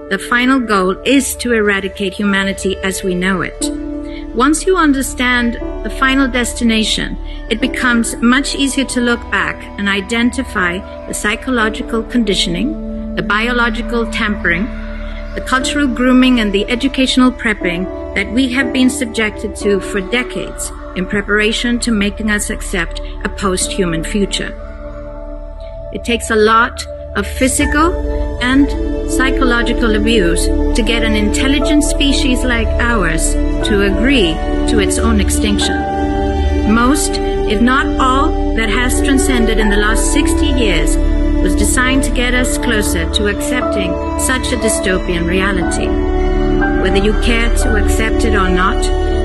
The final goal is to eradicate humanity as we know it. Once you understand the final destination, it becomes much easier to look back and identify the psychological conditioning, the biological tampering, the cultural grooming, and the educational prepping that we have been subjected to for decades in preparation to making us accept a post-human future. It takes a lot of physical and psychological abuse to get an intelligent species like ours to agree to its own extinction. Most, if not all, that has transcended in the last 60 years was designed to get us closer to accepting such a dystopian reality. Whether you care to accept it or not,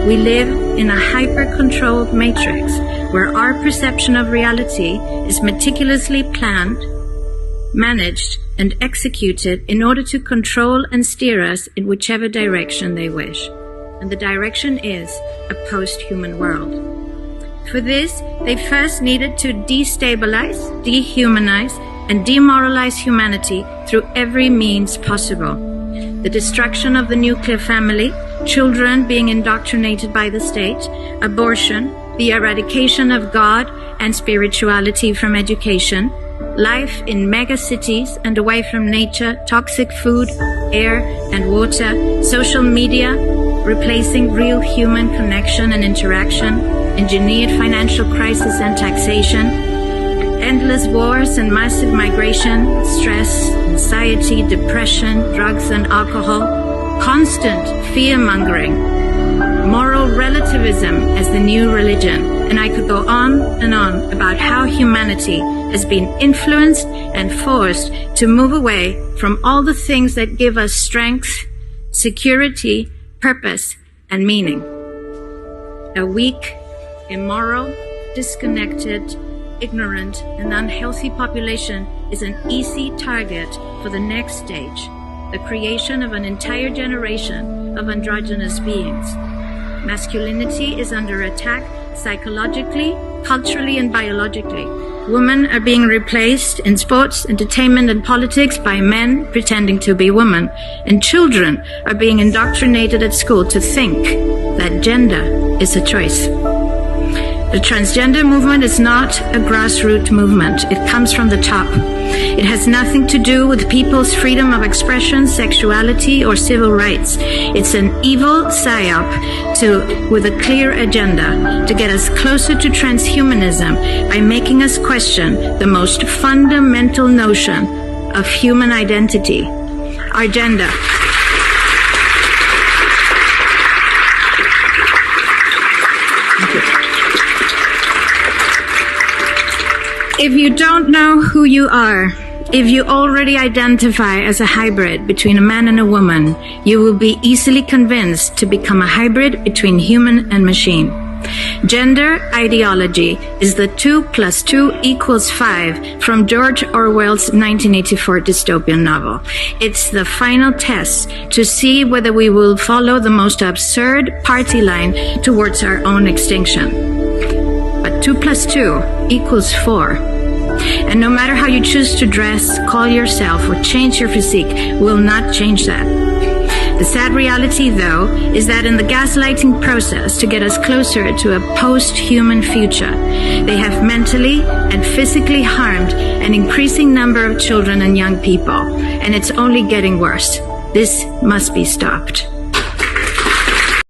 we live in a hyper-controlled matrix where our perception of reality is meticulously planned, managed, and executed in order to control and steer us in whichever direction they wish. And the direction is a post-human world. For this, they first needed to destabilize, dehumanize, and demoralize humanity through every means possible. The destruction of the nuclear family, children being indoctrinated by the state, abortion, the eradication of God and spirituality from education, life in megacities and away from nature, toxic food, air and water, social media, replacing real human connection and interaction, engineered financial crisis and taxation, endless wars and massive migration, stress, anxiety, depression, drugs and alcohol, constant fear-mongering, moral relativism as the new religion, and I could go on and on about how humanity has been influenced and forced to move away from all the things that give us strength, security, purpose, and meaning. A weak, immoral, disconnected, ignorant, and unhealthy population is an easy target for the next stage, the creation of an entire generation of androgynous beings. Masculinity is under attack psychologically, culturally, and biologically. Women are being replaced in sports, entertainment, and politics by men pretending to be women. And children are being indoctrinated at school to think that gender is a choice. The transgender movement is not a grassroots movement. It comes from the top. It has nothing to do with people's freedom of expression, sexuality, or civil rights. It's an evil psyop with a clear agenda to get us closer to transhumanism by making us question the most fundamental notion of human identity, our gender. If you don't know who you are, if you already identify as a hybrid between a man and a woman, you will be easily convinced to become a hybrid between human and machine. Gender ideology is the 2 + 2 = 5 from George Orwell's 1984 dystopian novel. It's the final test to see whether we will follow the most absurd party line towards our own extinction. But 2 + 2 = 4. And no matter how you choose to dress, call yourself, or change your physique, will not change that. The sad reality, though, is that in the gaslighting process to get us closer to a post-human future, they have mentally and physically harmed an increasing number of children and young people, and it's only getting worse. This must be stopped.